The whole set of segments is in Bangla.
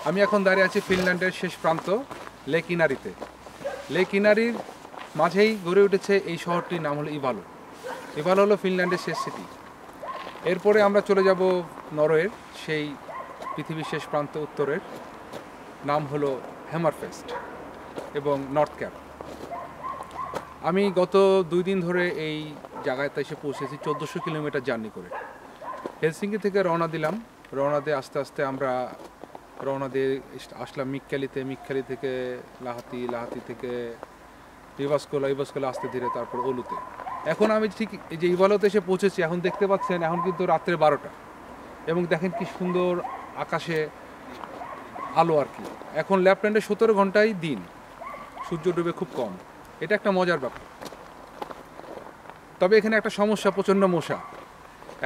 আমি এখন দাঁড়িয়ে আছি ফিনল্যান্ডের শেষ প্রান্ত লেক ইনারিতে। লেক ইনারির মাঝেই গড়ে উঠেছে এই শহরটির নাম হলো ইভালো। ইভালো হলো ফিনল্যান্ডের শেষ সিটি। এরপরে আমরা চলে যাব নরওয়ের সেই পৃথিবীর শেষ প্রান্ত উত্তরের নাম হলো হ্যামারফেস্ট এবং নর্থ ক্যাপ। আমি গত 2 দিন ধরে এই জায়গাতে এসে পৌঁছেছি 1400 কিলোমিটার জার্নি করে। হেলসিঙ্কি থেকে রওনা দিলাম। রওনা দিয়ে আস্তে আস্তে আমরা রওনা দিয়ে আসলাম মিক্কালি থেকে লাহাতি থেকে ইভাস্কোলা আস্তে ধীরে তারপর ওলুতে। এখন আমি ঠিক এই যে ইভালোতে এসে পৌঁছেছি, এখন দেখতে পাচ্ছেন এখন কিন্তু রাত্রে 12টা এবং দেখেন কি সুন্দর আকাশে আলো আর কি। এখন ল্যাপল্যান্ডে 17 ঘন্টায় দিন, সূর্য ডুবে খুব কম। এটা একটা মজার ব্যাপার। তবে এখানে একটা সমস্যা, প্রচণ্ড মশা।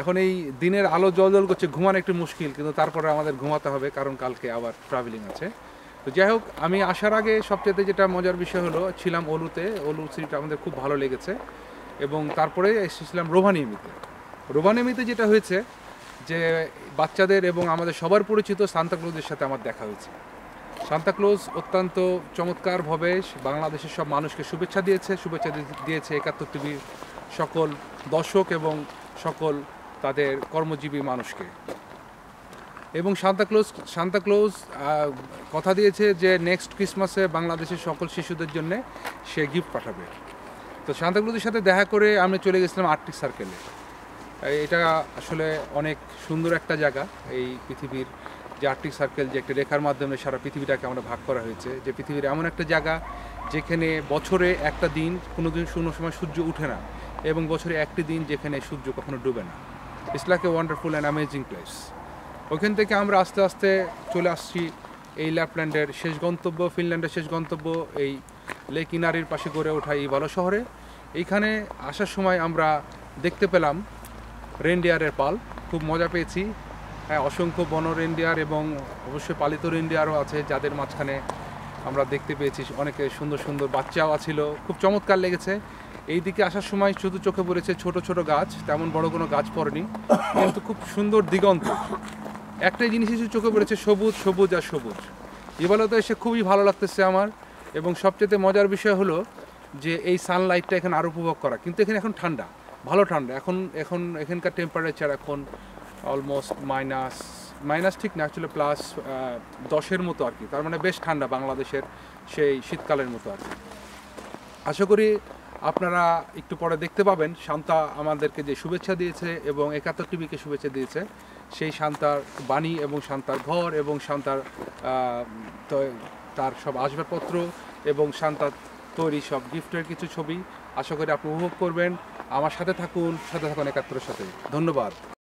এখন এই দিনের আলো জল করছে, ঘুমানো একটু মুশকিল, কিন্তু তারপরে আমাদের ঘুমাতে হবে কারণ কালকে আবার ট্রাভেলিং আছে। তো যাই হোক, আমি আসার আগে সবচেয়ে যেটা মজার বিষয় হলো ছিলাম ওলু সিটিটা আমাদের খুব ভালো লেগেছে এবং তারপরে এসেছিলাম রোভানিমিতে যেটা হয়েছে যে বাচ্চাদের এবং আমাদের সবার পরিচিত সান্তাক্লজের সাথে আমার দেখা হয়েছে। সান্তাক্লজ অত্যন্ত চমৎকারভাবে বাংলাদেশের সব মানুষকে শুভেচ্ছা দিয়েছে 71 টিভির সকল দর্শক এবং সকল তাদের কর্মজীবী মানুষকে। এবং সান্তাক্লজ কথা দিয়েছে যে নেক্সট ক্রিসমাসে বাংলাদেশের সকল শিশুদের জন্য সে গিফট পাঠাবে। তো সান্তাক্লজের সাথে দেখা করে আমি চলে গেছিলাম আর্কটিক সার্কেলে। এটা আসলে অনেক সুন্দর একটা জায়গা। এই পৃথিবীর যে আর্কটিক সার্কেল, যে একটা রেখার মাধ্যমে সারা পৃথিবীটাকে আমরা ভাগ করা হয়েছে, যে পৃথিবীর এমন একটা জায়গা যেখানে বছরে একটা দিন কোনো সময় সূর্য উঠে না এবং বছরে একটি দিন যেখানে সূর্য কখনো ডুবে না। It's like a wonderful and amazing place. ওইখান থেকে আমরা আস্তে আস্তে চলে আসছি এই ল্যাপল্যান্ডের শেষ গন্তব্য, ফিনল্যান্ডের শেষ গন্তব্য এই লেক ইনারির পাশে গড়ে ওঠা ইভালো শহরে। এইখানে আসার সময় আমরা দেখতে পেলাম রেনডিয়ারের পাল, খুব মজা পেয়েছি। হ্যাঁ, অসংখ্য বন রেনডিয়ার এবং অবশ্যই পালিত রেনডিয়ারও আছে, যাদের মাঝখানে আমরা দেখতে পেয়েছি অনেকে সুন্দর সুন্দর বাচ্চাও ছিল। খুব চমৎকার লেগেছে। এই দিকে আসার সময় শুধু চোখে পড়েছে ছোট ছোট গাছ, তেমন বড় কোনো গাছ পড়েনি, কিন্তু খুব সুন্দর দিগন্ত। একটাই জিনিস এসে চোখে পড়েছে, সবুজ সবুজ আর সবুজ। ইভালোতে এসে খুবই ভালো লাগতেছে আমার। এবং সবচেয়ে মজার বিষয় হলো যে এই সানলাইটটা এখানে আরও উপভোগ করা। কিন্তু এখানে এখন ঠান্ডা, ভালো ঠান্ডা। এখন এখানকার টেম্পারেচার এখন অলমোস্ট মাইনাস ঠিক না, অ্যাকচুয়ালি +10-এর মতো আর কি। তার মানে বেশ ঠান্ডা, বাংলাদেশের সেই শীতকালের মতো আর কি। আশা করি আপনারা একটু পরে দেখতে পাবেন শান্তা আমাদেরকে যে শুভেচ্ছা দিয়েছে এবং 71 টিভিকে শুভেচ্ছা দিয়েছে, সেই শান্তার বাণী এবং শান্তার ঘর এবং শান্তার তার সব আসবাবপত্র এবং শান্তার তৈরি সব গিফটের কিছু ছবি। আশা করি আপনি উপভোগ করবেন। আমার সাথে থাকুন 71-এর সাথে। ধন্যবাদ।